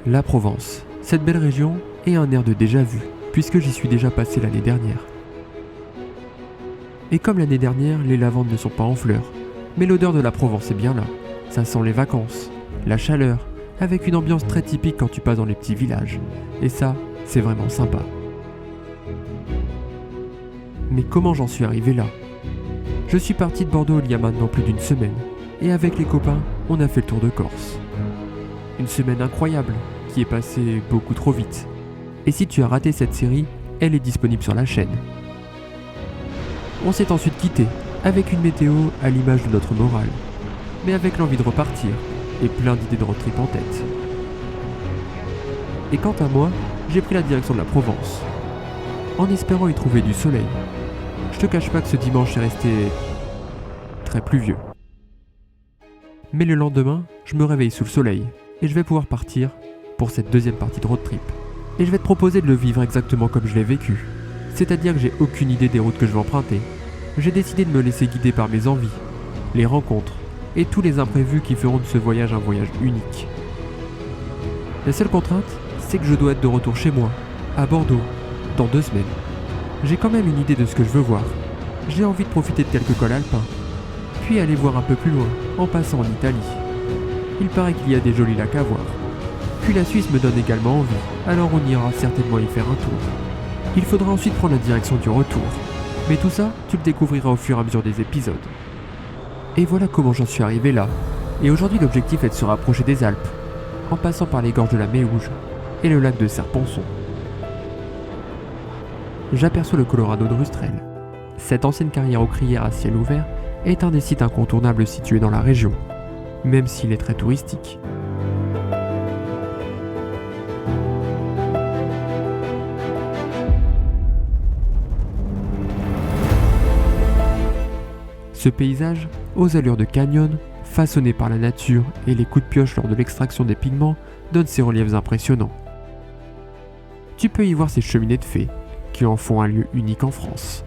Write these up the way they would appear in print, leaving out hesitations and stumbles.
La Provence, cette belle région est un air de déjà-vu, puisque j'y suis déjà passé l'année dernière. Et comme l'année dernière, les lavandes ne sont pas en fleurs, mais l'odeur de la Provence est bien là. Ça sent les vacances, la chaleur, avec une ambiance très typique quand tu passes dans les petits villages. Et ça, c'est vraiment sympa. Mais comment j'en suis arrivé là ? Je suis parti de Bordeaux il y a maintenant plus d'une semaine, et avec les copains, on a fait le tour de Corse. Une semaine incroyable, qui est passée beaucoup trop vite. Et si tu as raté cette série, elle est disponible sur la chaîne. On s'est ensuite quitté, avec une météo à l'image de notre morale, mais avec l'envie de repartir, et plein d'idées de road trip en tête. Et quant à moi, j'ai pris la direction de la Provence, en espérant y trouver du soleil. Je te cache pas que ce dimanche est resté très pluvieux. Mais le lendemain, je me réveille sous le soleil, et je vais pouvoir partir pour cette deuxième partie de road trip. Et je vais te proposer de le vivre exactement comme je l'ai vécu. C'est-à-dire que j'ai aucune idée des routes que je vais emprunter. J'ai décidé de me laisser guider par mes envies, les rencontres, et tous les imprévus qui feront de ce voyage un voyage unique. La seule contrainte, c'est que je dois être de retour chez moi, à Bordeaux, dans 2 semaines. J'ai quand même une idée de ce que je veux voir. J'ai envie de profiter de quelques cols alpins, puis aller voir un peu plus loin, en passant en Italie. Il paraît qu'il y a des jolis lacs à voir. Puis la Suisse me donne également envie, alors on ira certainement y faire un tour. Il faudra ensuite prendre la direction du retour. Mais tout ça, tu le découvriras au fur et à mesure des épisodes. Et voilà comment j'en suis arrivé là. Et aujourd'hui l'objectif est de se rapprocher des Alpes, en passant par les gorges de la Méouge et le lac de Serponçon. J'aperçois le Colorado de Rustrel. Cette ancienne carrière aux crières à ciel ouvert est un des sites incontournables situés dans la région, même s'il est très touristique. Ce paysage, aux allures de canyon, façonné par la nature et les coups de pioche lors de l'extraction des pigments, donne ces reliefs impressionnants. Tu peux y voir ces cheminées de fées, qui en font un lieu unique en France.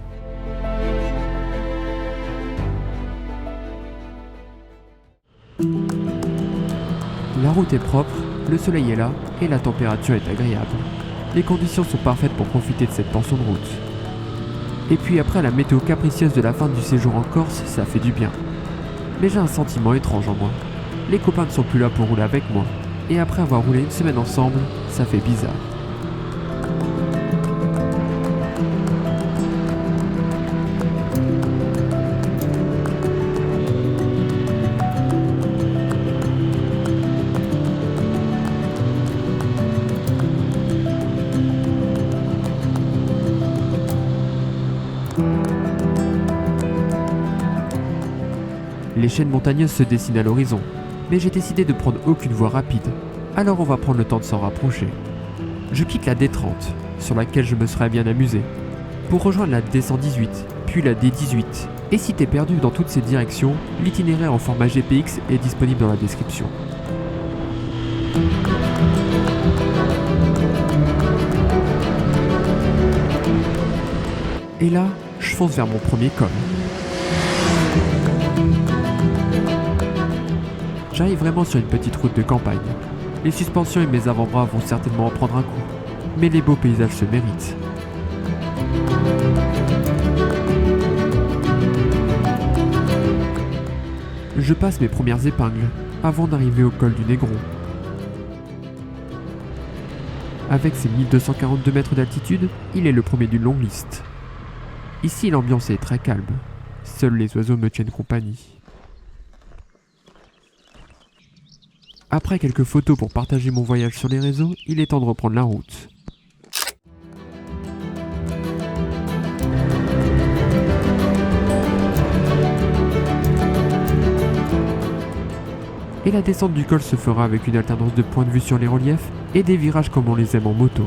La route est propre, le soleil est là et la température est agréable. Les conditions sont parfaites pour profiter de cette portion de route. Et puis après la météo capricieuse de la fin du séjour en Corse, ça fait du bien. Mais j'ai un sentiment étrange en moi. Les copains ne sont plus là pour rouler avec moi. Et après avoir roulé une semaine ensemble, ça fait bizarre. Les chaînes montagneuses se dessinent à l'horizon, mais j'ai décidé de prendre aucune voie rapide, alors on va prendre le temps de s'en rapprocher. Je quitte la D30, sur laquelle je me serais bien amusé, pour rejoindre la D118, puis la D18. Et si t'es perdu dans toutes ces directions, l'itinéraire en format GPX est disponible dans la description. Et là, je fonce vers mon premier col. J'arrive vraiment sur une petite route de campagne. Les suspensions et mes avant-bras vont certainement en prendre un coup, mais les beaux paysages se méritent. Je passe mes premières épingles avant d'arriver au col du Négron. Avec ses 1242 mètres d'altitude, il est le premier d'une longue liste. Ici, l'ambiance est très calme. Seuls les oiseaux me tiennent compagnie. Après quelques photos pour partager mon voyage sur les réseaux, il est temps de reprendre la route. Et la descente du col se fera avec une alternance de points de vue sur les reliefs et des virages comme on les aime en moto.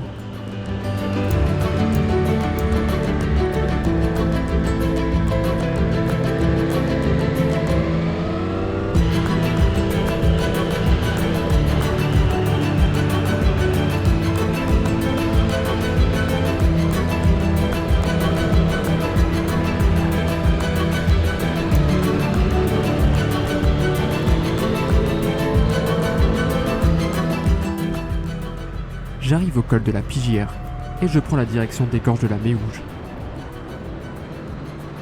J'arrive au col de la Pigière et je prends la direction des gorges de la Méouge.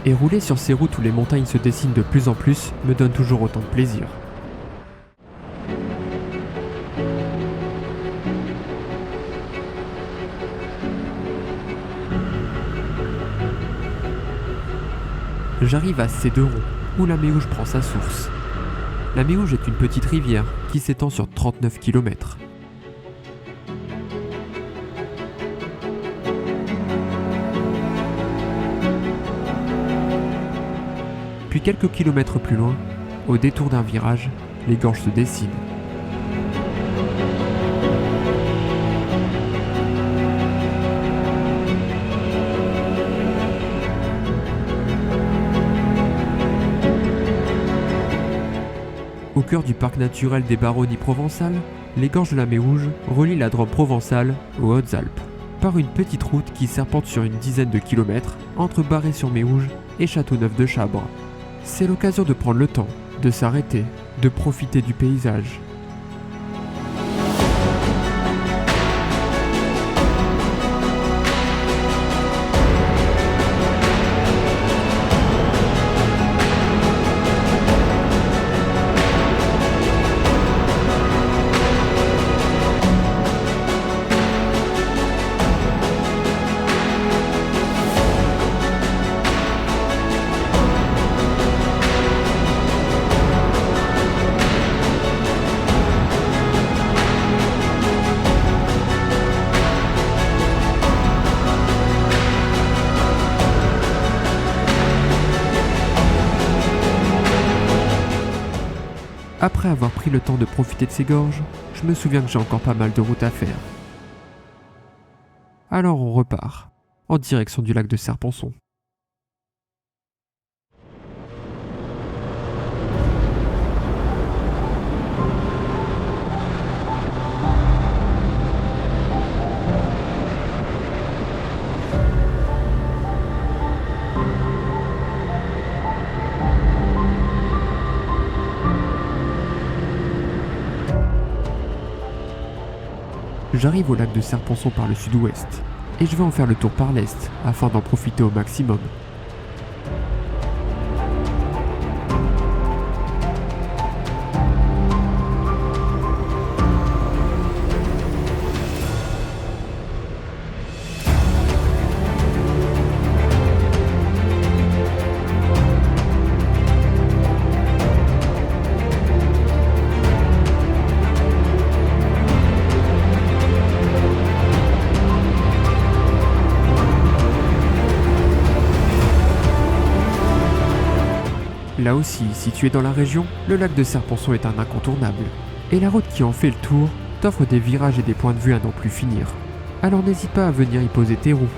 Et rouler sur ces routes où les montagnes se dessinent de plus en plus me donne toujours autant de plaisir. J'arrive à Céderon, où la Méouge prend sa source. La Méouge est une petite rivière qui s'étend sur 39 km. Puis quelques kilomètres plus loin, au détour d'un virage, les gorges se dessinent. Au cœur du parc naturel des Baronnies provençales, les gorges de la Méouge relient la Drôme provençale aux Hautes-Alpes, par une petite route qui serpente sur une dizaine de kilomètres entre Barré-sur-Méouge et Châteauneuf-de-Chabre. C'est l'occasion de prendre le temps, de s'arrêter, de profiter du paysage. Après avoir pris le temps de profiter de ces gorges, je me souviens que j'ai encore pas mal de route à faire. Alors on repart, en direction du lac de Serponçon. J'arrive au lac de Serponçon par le sud-ouest, et je vais en faire le tour par l'est, afin d'en profiter au maximum. Là aussi, situé dans la région, le lac de Serponçon est un incontournable. Et la route qui en fait le tour t'offre des virages et des points de vue à n'en plus finir. Alors n'hésite pas à venir y poser tes roues.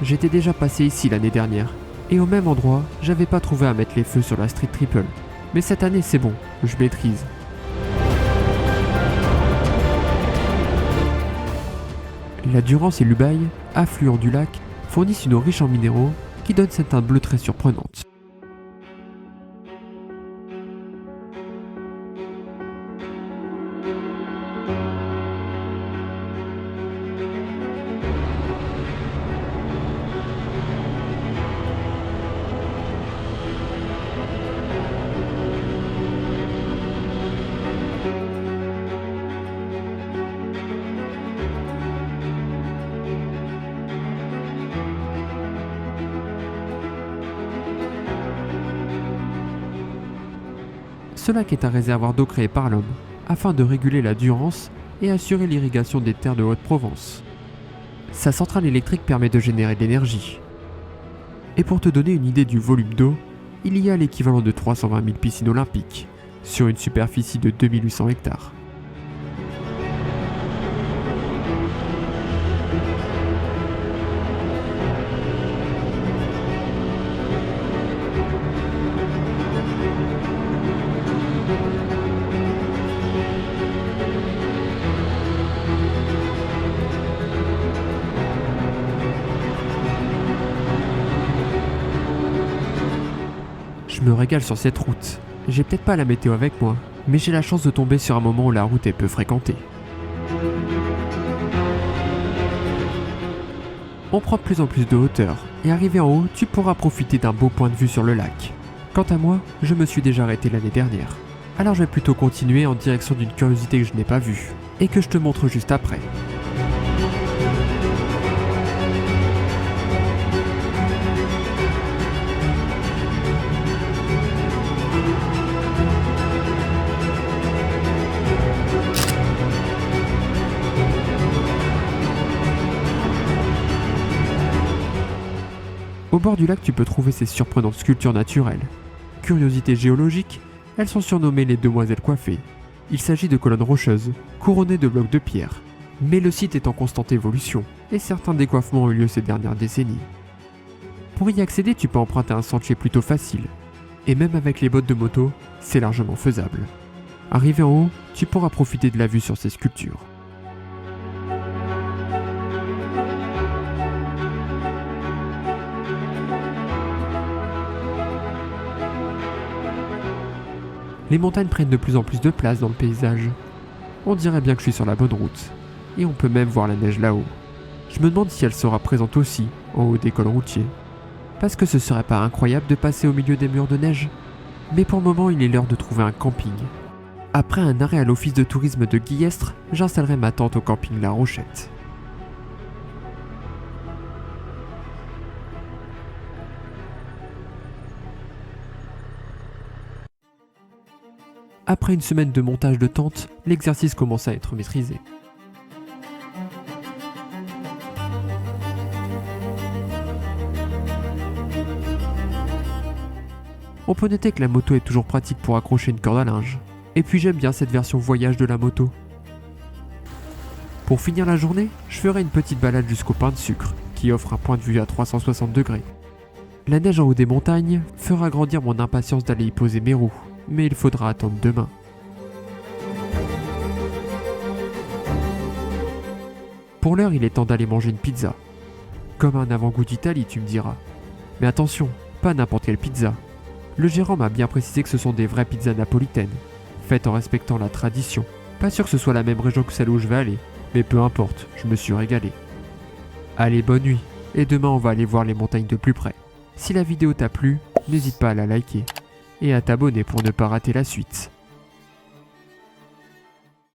J'étais déjà passé ici l'année dernière, et au même endroit, j'avais pas trouvé à mettre les feux sur la Street Triple. Mais cette année c'est bon, je maîtrise. La Durance et l'Ubaye, affluents du lac, fournissent une eau riche en minéraux qui donne cette teinte bleue très surprenante. Ce lac est un réservoir d'eau créé par l'homme, afin de réguler la Durance et assurer l'irrigation des terres de Haute-Provence. Sa centrale électrique permet de générer de l'énergie. Et pour te donner une idée du volume d'eau, il y a l'équivalent de 320 000 piscines olympiques, sur une superficie de 2800 hectares. Je me régale sur cette route. J'ai peut-être pas la météo avec moi, mais j'ai la chance de tomber sur un moment où la route est peu fréquentée. On prend de plus en plus de hauteur, et arrivé en haut, tu pourras profiter d'un beau point de vue sur le lac. Quant à moi, je me suis déjà arrêté l'année dernière. Alors je vais plutôt continuer en direction d'une curiosité que je n'ai pas vue, et que je te montre juste après. Au bord du lac, tu peux trouver ces surprenantes sculptures naturelles. Curiosité géologique, elles sont surnommées les demoiselles coiffées. Il s'agit de colonnes rocheuses, couronnées de blocs de pierre. Mais le site est en constante évolution, et certains décoiffements ont eu lieu ces dernières décennies. Pour y accéder, tu peux emprunter un sentier plutôt facile. Et même avec les bottes de moto, c'est largement faisable. Arrivé en haut, tu pourras profiter de la vue sur ces sculptures. Les montagnes prennent de plus en plus de place dans le paysage. On dirait bien que je suis sur la bonne route. Et on peut même voir la neige là-haut. Je me demande si elle sera présente aussi, en haut des cols routiers. Parce que ce serait pas incroyable de passer au milieu des murs de neige. Mais pour le moment, il est l'heure de trouver un camping. Après un arrêt à l'office de tourisme de Guillestre, j'installerai ma tente au camping La Rochette. Après une semaine de montage de tente, l'exercice commence à être maîtrisé. On peut noter que la moto est toujours pratique pour accrocher une corde à linge. Et puis j'aime bien cette version voyage de la moto. Pour finir la journée, je ferai une petite balade jusqu'au pain de sucre, qui offre un point de vue à 360 degrés. La neige en haut des montagnes fera grandir mon impatience d'aller y poser mes roues, mais il faudra attendre demain. Pour l'heure, il est temps d'aller manger une pizza. Comme un avant-goût d'Italie, tu me diras. Mais attention, pas n'importe quelle pizza. Le gérant m'a bien précisé que ce sont des vraies pizzas napolitaines, faites en respectant la tradition. Pas sûr que ce soit la même région que celle où je vais aller, mais peu importe, je me suis régalé. Allez, bonne nuit, et demain on va aller voir les montagnes de plus près. Si la vidéo t'a plu, n'hésite pas à la liker, et à t'abonner pour ne pas rater la suite.